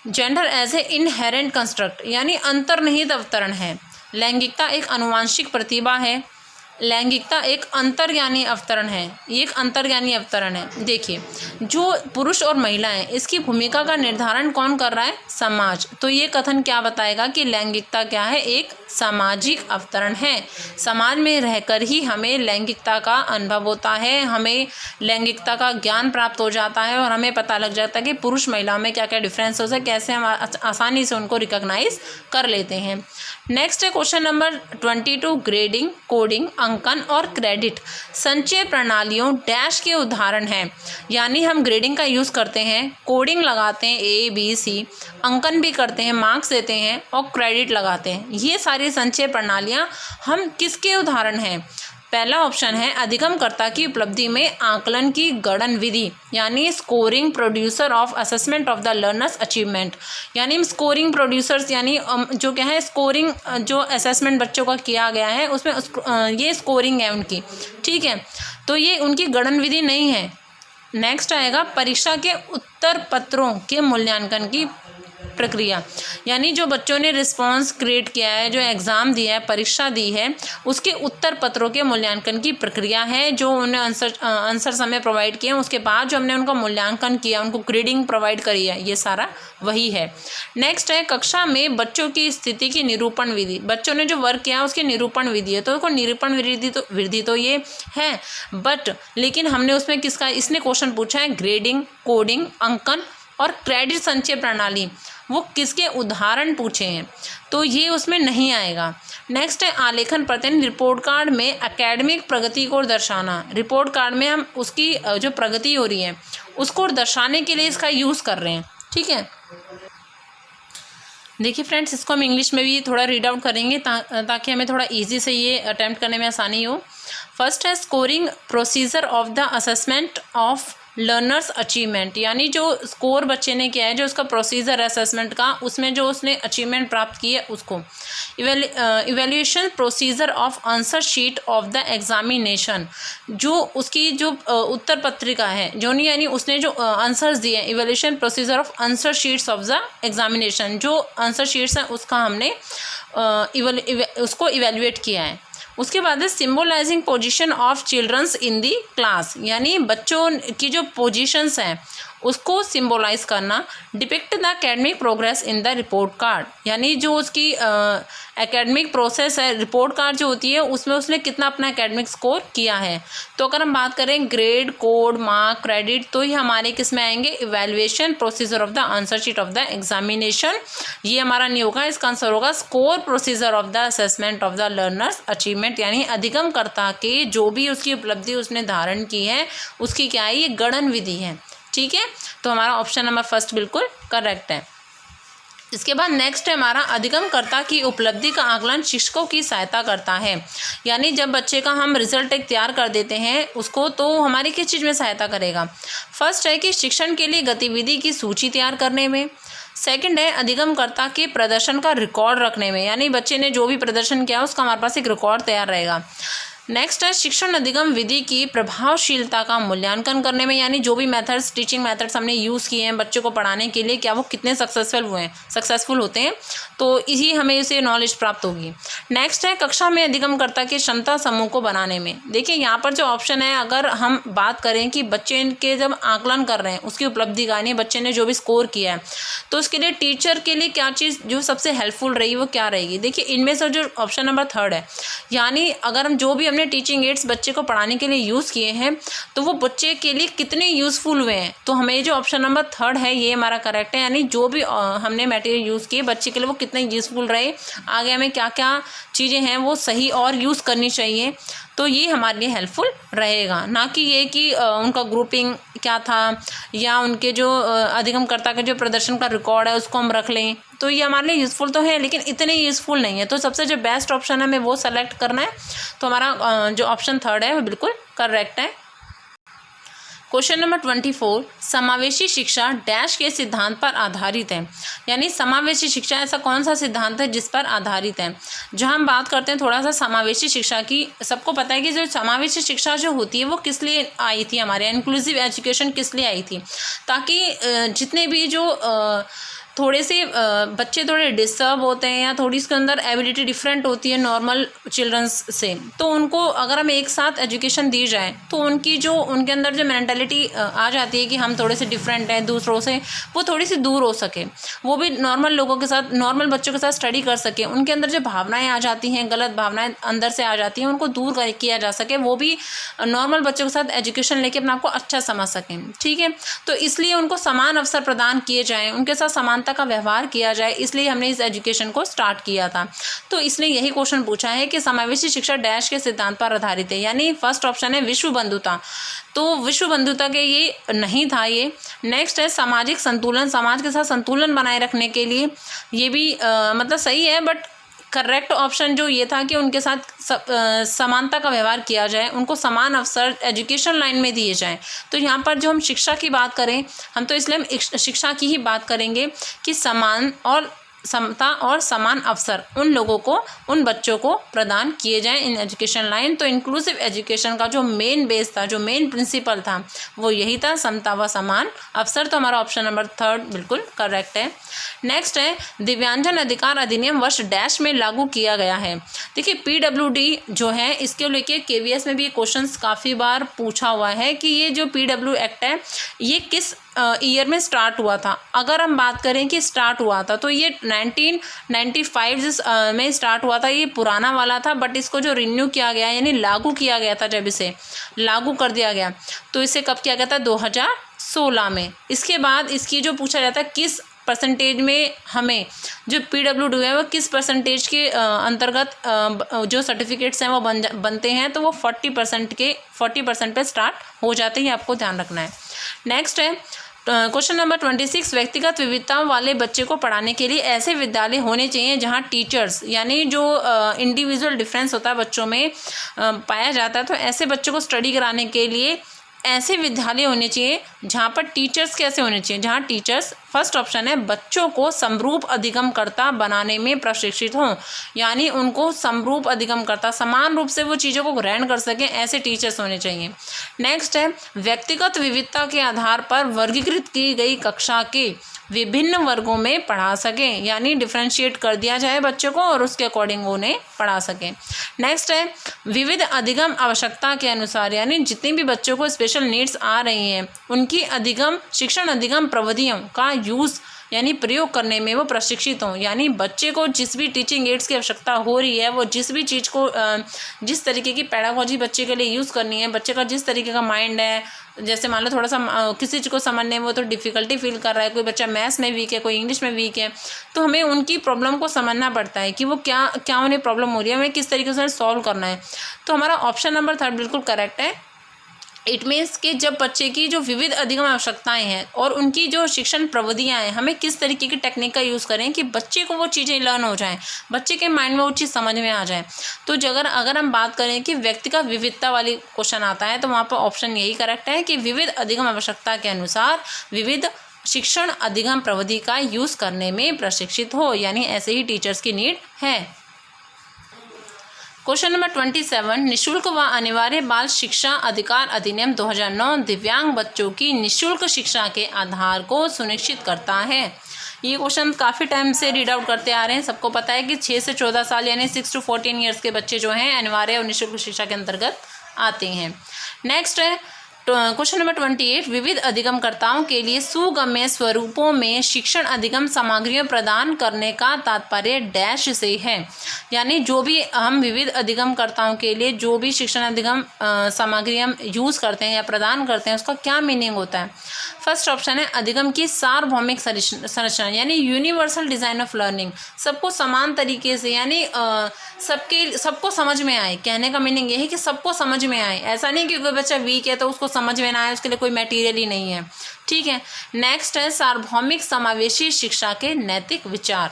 gender as a inherent construct यानी अंतर्निहित अवतरण है। लैंगिकता एक आनुवांशिक प्रतिभा है, लैंगिकता एक अंतर्ज्ञानी अवतरण है, ये एक अंतर्ज्ञानी अवतरण है। देखिए, जो पुरुष और महिला है इसकी भूमिका का निर्धारण कौन कर रहा है, समाज। तो ये कथन क्या बताएगा कि लैंगिकता क्या है, एक सामाजिक अवतरण है। समाज में रहकर ही हमें लैंगिकता का अनुभव होता है, हमें लैंगिकता का ज्ञान प्राप्त हो जाता है और हमें पता लग जाता है कि पुरुष महिलाओं में क्या क्या डिफरेंस होता है, कैसे हम आसानी से उनको रिकॉग्नाइज कर लेते हैं। नेक्स्ट है क्वेश्चन नंबर 22। ग्रेडिंग, कोडिंग, अंकन और क्रेडिट संचय प्रणालियों डैश के उदाहरण हैं, यानी हम ग्रेडिंग का यूज़ करते हैं, कोडिंग लगाते हैं ABC, अंकन भी करते हैं, मार्क्स देते हैं और क्रेडिट लगाते हैं। ये सारी संचय प्रणालियाँ हम किसके उदाहरण हैं, पहला ऑप्शन है अधिगमकर्ता की उपलब्धि में आकलन की गणन विधि, यानी scoring producer of assessment of the learners achievement. यानी स्कोरिंग प्रोड्यूसर्स यानी जो क्या है स्कोरिंग जो असेसमेंट बच्चों का किया गया है उसमें ये स्कोरिंग है उनकी, ठीक है, तो ये उनकी गणन विधि नहीं है। नेक्स्ट आएगा परीक्षा के उत्तर पत्रों के मूल्यांकन की प्रक्रिया, यानी जो बच्चों ने रिस्पांस क्रिएट किया है, जो एग्ज़ाम दिया है, परीक्षा दी है, उसके उत्तर पत्रों के मूल्यांकन की प्रक्रिया है, जो उन्हें आंसर समय प्रोवाइड किए हैं, उसके बाद जो हमने उनका मूल्यांकन किया, उनको ग्रेडिंग प्रोवाइड करी है, ये सारा वही है। नेक्स्ट है कक्षा में बच्चों की स्थिति की निरूपण विधि, बच्चों ने जो वर्क किया उसकी निरूपण विधि है, तो देखो निरूपण विधि तो ये है, बट लेकिन हमने उसमें किसका इसने क्वेश्चन पूछा है ग्रेडिंग, कोडिंग, अंकन और क्रेडिट संचय प्रणाली, वो किसके उदाहरण पूछे हैं, तो ये उसमें नहीं आएगा। नेक्स्ट है आलेखन प्रत्ययन, रिपोर्ट कार्ड में एकेडमिक प्रगति को दर्शाना, रिपोर्ट कार्ड में हम उसकी जो प्रगति हो रही है उसको दर्शाने के लिए इसका यूज़ कर रहे हैं, ठीक है। देखिए फ्रेंड्स, इसको हम इंग्लिश में भी थोड़ा रीड आउट करेंगे ताकि हमें थोड़ा इजी से ये अटैम्प्ट करने में आसानी हो। फर्स्ट है scoring procedure of the assessment of learners achievement, यानी जो स्कोर बच्चे ने किया है, जो उसका प्रोसीजर असेसमेंट का, उसमें जो उसने अचीवमेंट प्राप्त की है उसको। Evaluation procedure of answer sheet of the examination, जो उसकी जो उत्तर पत्रिका है, जो नहीं यानी उसने जो आंसर्स दिए हैं, evaluation procedure of answer sheets of the examination, जो आंसर शीट्स हैं उसका हमने उसको इवेल्युएट किया है। उसके बाद है symbolizing position of childrens in the class, यानी बच्चों की जो पोजीशंस हैं उसको सिम्बोलाइज करना। Depict the academic progress in the report card, यानी जो उसकी एकेडमिक प्रोसेस है, रिपोर्ट कार्ड जो होती है उसमें उसने कितना अपना एकेडमिक स्कोर किया है। तो अगर हम बात करें ग्रेड, कोड, मार्क, क्रेडिट, तो ये हमारे किस में आएंगे, evaluation procedure of the answer sheet of the examination, ये हमारा नहीं होगा, इसका आंसर होगा score procedure of the assessment of the learners achievement, यानी अधिगमकर्ता के जो भी उसकी उपलब्धि उसने धारण की है उसकी क्या है, ये गणन विधि है, ठीक है। तो हमारा ऑप्शन नंबर फर्स्ट बिल्कुल करेक्ट है। इसके बाद नेक्स्ट है हमारा अधिगमकर्ता की उपलब्धि का आकलन शिक्षकों की सहायता करता है, यानी जब बच्चे का हम रिजल्ट एक तैयार कर देते हैं उसको, तो हमारी किस चीज़ में सहायता करेगा। फर्स्ट है कि शिक्षण के लिए गतिविधि की सूची तैयार करने में। सेकंड है अधिगमकर्ता के प्रदर्शन का रिकॉर्ड रखने में, यानी बच्चे ने जो भी प्रदर्शन किया उसका हमारे पास एक रिकॉर्ड तैयार रहेगा। नेक्स्ट है शिक्षण अधिगम विधि की प्रभावशीलता का मूल्यांकन करने में, यानी जो भी मेथड्स, टीचिंग मेथड्स हमने यूज़ किए हैं बच्चों को पढ़ाने के लिए, क्या वो कितने सक्सेसफुल होते हैं, तो इसी हमें इसे नॉलेज प्राप्त होगी। नेक्स्ट है कक्षा में अधिगमकर्ता के क्षमता समूह को बनाने में। देखिए यहाँ पर जो ऑप्शन है, अगर हम बात करें कि बच्चे के जब आकलन कर रहे हैं उसकी उपलब्धि का, यानी बच्चे ने जो भी स्कोर किया है, तो उसके लिए टीचर के लिए क्या चीज़ जो सबसे हेल्पफुल रही वो क्या रहेगी। देखिए इनमें से जो ऑप्शन नंबर थर्ड है, यानी अगर हम जो भी हमने टीचिंग एड्स बच्चे को पढ़ाने के लिए यूज़ किए हैं तो वो बच्चे के लिए कितने यूज़फुल हुए हैं, तो हमें जो ऑप्शन नंबर थर्ड है ये हमारा करेक्ट है, यानी जो भी हमने मटेरियल यूज़ किए बच्चे के लिए वो कितने यूज़फुल रहे, आगे हमें क्या क्या चीज़ें हैं वो सही और यूज़ करनी चाहिए, तो ये हमारे लिए हेल्पफुल रहेगा। ना कि ये कि उनका ग्रुपिंग क्या था या उनके जो अधिगमकर्ता के जो प्रदर्शन का रिकॉर्ड है उसको हम रख लें, तो ये हमारे लिए यूज़फुल तो है लेकिन इतने यूज़फुल नहीं है। तो सबसे जो बेस्ट ऑप्शन है हमें वो सेलेक्ट करना है, तो हमारा जो ऑप्शन थर्ड है वो बिल्कुल करेक्ट है। क्वेश्चन नंबर 24, समावेशी शिक्षा डैश के सिद्धांत पर आधारित है, यानी समावेशी शिक्षा ऐसा कौन सा सिद्धांत है जिस पर आधारित है। जहाँ हम बात करते हैं थोड़ा सा समावेशी शिक्षा की, सबको पता है कि जो समावेशी शिक्षा जो होती है वो किस लिए आई थी, हमारे इंक्लूसिव एजुकेशन किस लिए आई थी, ताकि जितने भी जो थोड़े से बच्चे थोड़े डिस्टर्ब होते हैं या थोड़ी इसके अंदर एबिलिटी डिफरेंट होती है नॉर्मल चिल्ड्रंस से, तो उनको अगर हम एक साथ एजुकेशन दी जाए तो उनकी जो उनके अंदर जो मेंटालिटी आ जाती है कि हम थोड़े से डिफरेंट हैं दूसरों से, वो थोड़ी सी दूर हो सके, वो भी नॉर्मल लोगों के साथ, नॉर्मल बच्चों के साथ स्टडी कर सके, उनके अंदर जो भावनाएं आ जाती हैं, गलत भावनाएं अंदर से आ जाती हैं, उनको दूर किया जा सके, वो भी नॉर्मल बच्चों के साथ एजुकेशन लेके अपने आप को अच्छा समझ सकें, ठीक है। तो इसलिए उनको समान अवसर प्रदान किए जाएँ, उनके साथ समानता का व्यवहार किया जाए, इसलिए हमने इस एजुकेशन को स्टार्ट किया था। तो इसने यही क्वेश्चन पूछा है कि समावेशी शिक्षा डैश के सिद्धांत पर आधारित है, यानी फर्स्ट ऑप्शन है विश्व बंधुता, तो विश्व बंधुता के ये नहीं था ये। नेक्स्ट है सामाजिक संतुलन, समाज के साथ संतुलन बनाए रखने के लिए, ये भी मतलब सही है बट करेक्ट ऑप्शन जो ये था कि उनके साथ समानता का व्यवहार किया जाए, उनको समान अवसर एजुकेशन लाइन में दिए जाएं। तो यहाँ पर जो हम शिक्षा की बात करें, हम तो इसलिए हम शिक्षा की ही बात करेंगे कि समान और समता और समान अवसर उन लोगों को, उन बच्चों को प्रदान किए जाएं इन एजुकेशन लाइन। तो इंक्लूसिव एजुकेशन का जो मेन बेस था, जो मेन प्रिंसिपल था, वो यही था, समता व समान अवसर। तो हमारा ऑप्शन नंबर 3 बिल्कुल करेक्ट है। नेक्स्ट है दिव्यांगजन अधिकार अधिनियम वर्ष डैश में लागू किया गया है। देखिए PWD जो है, इसके लेके KVS में भी क्वेश्चंस काफ़ी बार पूछा हुआ है कि ये जो PW एक्ट है ये किस ईयर में स्टार्ट हुआ था। अगर हम बात करें कि स्टार्ट हुआ था तो ये 1995 में स्टार्ट हुआ था, ये पुराना वाला था, बट इसको जो रिन्यू किया गया यानी लागू किया गया था, जब इसे लागू कर दिया गया तो इसे कब किया गया था, 2016 में। इसके बाद इसकी जो पूछा जाता है किस परसेंटेज में हमें जो PWD है वो किस परसेंटेज के अंतर्गत जो सर्टिफिकेट्स हैं वो बनते हैं, तो वो 40% पे स्टार्ट हो जाते हैं, आपको ध्यान रखना है। नेक्स्ट है क्वेश्चन नंबर 26, व्यक्तिगत विविधताओं वाले बच्चे को पढ़ाने के लिए ऐसे विद्यालय होने चाहिए जहां टीचर्स यानी जो इंडिविजुअल डिफरेंस होता है बच्चों में पाया जाता है, तो ऐसे बच्चों को स्टडी कराने के लिए ऐसे विद्यालय होने चाहिए जहाँ पर टीचर्स कैसे होने चाहिए, जहाँ टीचर्स, फर्स्ट ऑप्शन है, बच्चों को समरूप अधिगमकर्ता बनाने में प्रशिक्षित हों, यानी उनको समरूप अधिगमकर्ता, समान रूप से वो चीज़ों को ग्रहण कर सकें, ऐसे टीचर्स होने चाहिए। नेक्स्ट है व्यक्तिगत विविधता के आधार पर वर्गीकृत की गई कक्षा के विभिन्न वर्गों में पढ़ा सकें, यानी डिफ्रेंशिएट कर दिया जाए बच्चों को और उसके अकॉर्डिंग उन्हें पढ़ा सकें। नेक्स्ट है विविध अधिगम आवश्यकता के अनुसार, यानी जितने भी बच्चों को स्पेशल नीड्स आ रही हैं उनकी शिक्षण अधिगम प्रविधियों का यूज़ यानी प्रयोग करने में वो प्रशिक्षित हों, यानी बच्चे को जिस भी टीचिंग एड्स की आवश्यकता हो रही है, वो जिस भी चीज़ को जिस तरीके की पेडागोजी बच्चे के लिए यूज़ करनी है, बच्चे का जिस तरीके का माइंड है, जैसे मान लो थोड़ा सा किसी चीज़ को समझने में वो तो डिफ़िकल्टी फील कर रहा है, कोई बच्चा मैथ्स में वीक है, कोई इंग्लिश में वीक है, तो हमें उनकी प्रॉब्लम को समझना पड़ता है कि वो क्या उन्हें प्रॉब्लम हो रही है, हमें किस तरीके से सॉल्व करना है। तो हमारा ऑप्शन नंबर 3 बिल्कुल करेक्ट है। इट मीन्स कि जब बच्चे की जो विविध अधिगम आवश्यकताएं हैं और उनकी जो शिक्षण प्रविधियाँ हैं, हमें किस तरीके की टेक्निक का यूज़ करें कि बच्चे को वो चीज़ें लर्न हो जाएं, बच्चे के माइंड में वो चीज़ समझ में आ जाए। तो अगर हम बात करें कि व्यक्तिगत विविधता वाली क्वेश्चन आता है, तो वहाँ पर ऑप्शन यही करेक्ट है कि विविध अधिगम आवश्यकता के अनुसार विविध शिक्षण अधिगम प्रविधि का यूज़ करने में प्रशिक्षित हो, यानी ऐसे ही टीचर्स की नीड है। क्वेश्चन नंबर 27, निःशुल्क व अनिवार्य बाल शिक्षा अधिकार अधिनियम 2009 दिव्यांग बच्चों की निःशुल्क शिक्षा के आधार को सुनिश्चित करता है। ये क्वेश्चन काफ़ी टाइम से रीड आउट करते आ रहे हैं। सबको पता है कि 6 से 14 साल यानी 6 to 14 ईयर्स के बच्चे जो हैं अनिवार्य और निःशुल्क शिक्षा के अंतर्गत आते हैं। नेक्स्ट है क्वेश्चन नंबर 28, विविध अधिगमकर्ताओं के लिए सुगम्य स्वरूपों में शिक्षण अधिगम सामग्रियां प्रदान करने का तात्पर्य डैश से है, यानी जो भी हम विविध अधिगमकर्ताओं के लिए जो भी शिक्षण अधिगम सामग्रियां यूज़ करते हैं या प्रदान करते हैं, उसका क्या मीनिंग होता है। फर्स्ट ऑप्शन है अधिगम की सार्वभौमिक संरचना, यानी यूनिवर्सल डिज़ाइन ऑफ लर्निंग, सबको समान तरीके से, यानी सबको समझ में आए। कहने का मीनिंग ये है कि सबको समझ में आए, ऐसा नहीं कि कोई बच्चा वीक है तो उसको समझ में ना आए, उसके लिए कोई मटेरियल ही नहीं है, ठीक है। नेक्स्ट है सार्वभौमिक समावेशी शिक्षा के नैतिक विचार।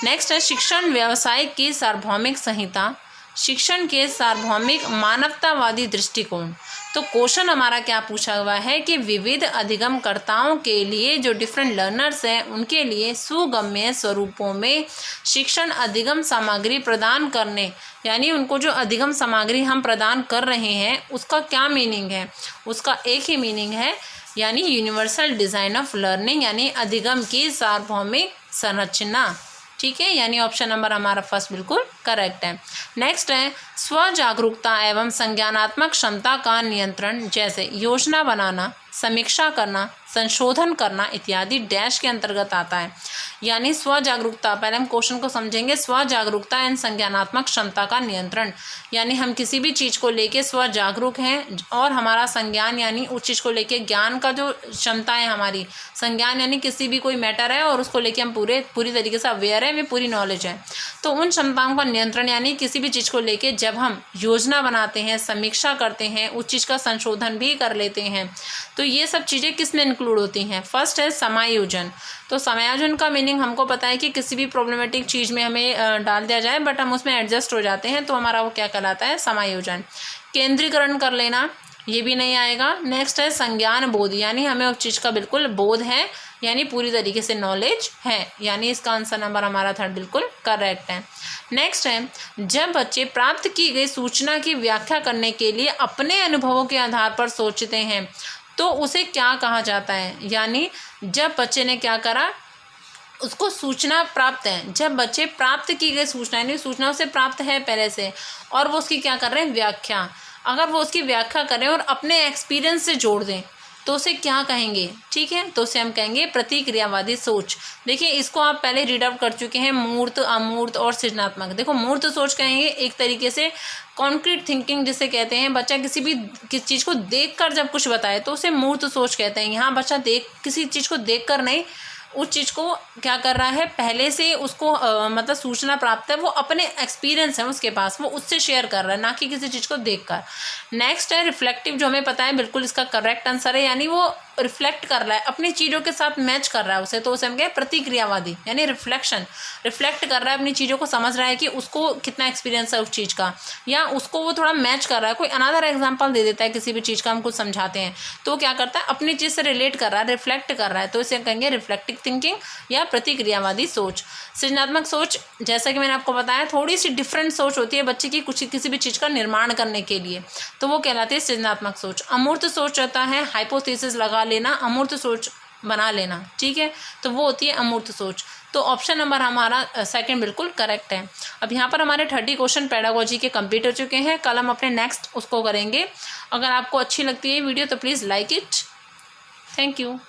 नेक्स्ट है शिक्षण व्यवसाय की सार्वभौमिक संहिता, शिक्षण के सार्वभौमिक मानवतावादी दृष्टिकोण। तो क्वेश्चन हमारा क्या पूछा हुआ है कि विविध अधिगमकर्ताओं के लिए जो डिफरेंट लर्नर्स हैं उनके लिए सुगम्य स्वरूपों में शिक्षण अधिगम सामग्री प्रदान करने, यानी उनको जो अधिगम सामग्री हम प्रदान कर रहे हैं उसका क्या मीनिंग है। उसका एक ही मीनिंग है, यानी यूनिवर्सल डिज़ाइन ऑफ लर्निंग, यानी अधिगम की सार्वभौमिक संरचना, ठीक है। यानी ऑप्शन नंबर हमारा फर्स्ट बिल्कुल करेक्ट है। नेक्स्ट है स्व जागरूकता एवं संज्ञानात्मक क्षमता का नियंत्रण, जैसे योजना बनाना, समीक्षा करना, संशोधन करना इत्यादि डैश के अंतर्गत आता है। यानी स्व जागरूकता, पहले हम क्वेश्चन को समझेंगे। स्व जागरूकता एवं संज्ञानात्मक क्षमता का नियंत्रण, यानी हम किसी भी चीज़ को लेके स्व जागरूक हैं और हमारा संज्ञान यानी उस चीज़ को लेके ज्ञान का जो क्षमता है हमारी, संज्ञान यानी किसी भी कोई मैटर है और उसको लेके हम पूरी तरीके से अवेयर है, हमें पूरी नॉलेज है, तो उन क्षमताओं का नियंत्रण, यानी किसी भी चीज़ को लेके जब हम योजना बनाते हैं, समीक्षा करते हैं, उस चीज़ का संशोधन भी कर लेते हैं, तो ये सब चीज़ें किस में इंक्लूड होती हैं? फर्स्ट है समायोजन। तो समायोजन का मीनिंग हमको पता है कि किसी भी प्रॉब्लमेटिक चीज़ में हमें डाल दिया जाए बट हम उसमें एडजस्ट हो जाते हैं, तो हमारा वो क्या कहलाता है? समायोजन। केंद्रीकरण कर लेना, ये भी नहीं आएगा। नेक्स्ट है संज्ञान बोध, यानी हमें उस चीज़ का बिल्कुल बोध है, यानी पूरी तरीके से नॉलेज है, यानी इसका आंसर नंबर हमारा थर्ड बिल्कुल करेक्ट है। नेक्स्ट है जब बच्चे प्राप्त की गई सूचना की व्याख्या करने के लिए अपने अनुभवों के आधार पर सोचते हैं तो उसे क्या कहा जाता है? यानी जब बच्चे ने क्या करा, उसको सूचना प्राप्त है, जब बच्चे प्राप्त की गई सूचना, यानी सूचना उसे प्राप्त है पहले से और वो उसकी क्या कर रहे हैं? व्याख्या। अगर वो उसकी व्याख्या करें और अपने एक्सपीरियंस से जोड़ दें तो उसे क्या कहेंगे? ठीक है, तो उसे हम कहेंगे प्रतिक्रियावादी सोच। देखिए इसको आप पहले रीड आउट कर चुके हैं, मूर्त, अमूर्त और सृजनात्मक। देखो मूर्त सोच कहेंगे एक तरीके से कॉन्क्रीट थिंकिंग जिसे कहते हैं, बच्चा किसी चीज़ को देखकर जब कुछ बताए तो उसे मूर्त सोच कहते हैं। यहाँ बच्चा किसी चीज़ को देखकर नहीं, उस चीज़ को क्या कर रहा है, पहले से उसको मतलब सूचना प्राप्त है, वो अपने एक्सपीरियंस है उसके पास, वो उससे शेयर कर रहा है, ना कि किसी चीज़ को देखकर। नेक्स्ट है रिफ्लेक्टिव, जो हमें पता है बिल्कुल इसका करेक्ट आंसर है, यानी वो रिफ्लेक्ट कर रहा है, अपनी चीज़ों के साथ मैच कर रहा है उसे, तो उसे हम कहें प्रतिक्रियावादी, यानी रिफ्लेक्शन। रिफ्लेक्ट कर रहा है, अपनी चीज़ों को समझ रहा है कि उसको कितना एक्सपीरियंस है उस चीज़ का, या उसको वो थोड़ा मैच कर रहा है। कोई अनदर एग्जाम्पल दे देता है किसी भी चीज़ का, हम कुछ समझाते हैं तो क्या करता है, अपनी चीज़ से रिलेट कर रहा है, रिफ्लेक्ट कर रहा है, तो इसे कहेंगे रिफ्लेक्टिव थिंकिंग या प्रतिक्रियावादी सोच। सृजनात्मक सोच, जैसा कि मैंने आपको बताया, थोड़ी सी डिफरेंट सोच होती है बच्चे की किसी भी चीज़ का निर्माण करने के लिए, तो वो कहलाती है सृजनात्मक सोच। अमूर्त सोच होता है हाइपोथेसिस लगा लेना, अमूर्त सोच बना लेना, ठीक है, तो वो होती है अमूर्त सोच। तो ऑप्शन नंबर हमारा सेकंड बिल्कुल करेक्ट है। अब यहाँ पर हमारे 30 क्वेश्चन पेडागोजी के कंप्लीट हो चुके हैं। कल हम अपने नेक्स्ट उसको करेंगे। अगर आपको अच्छी लगती है वीडियो तो please like it. Thank you.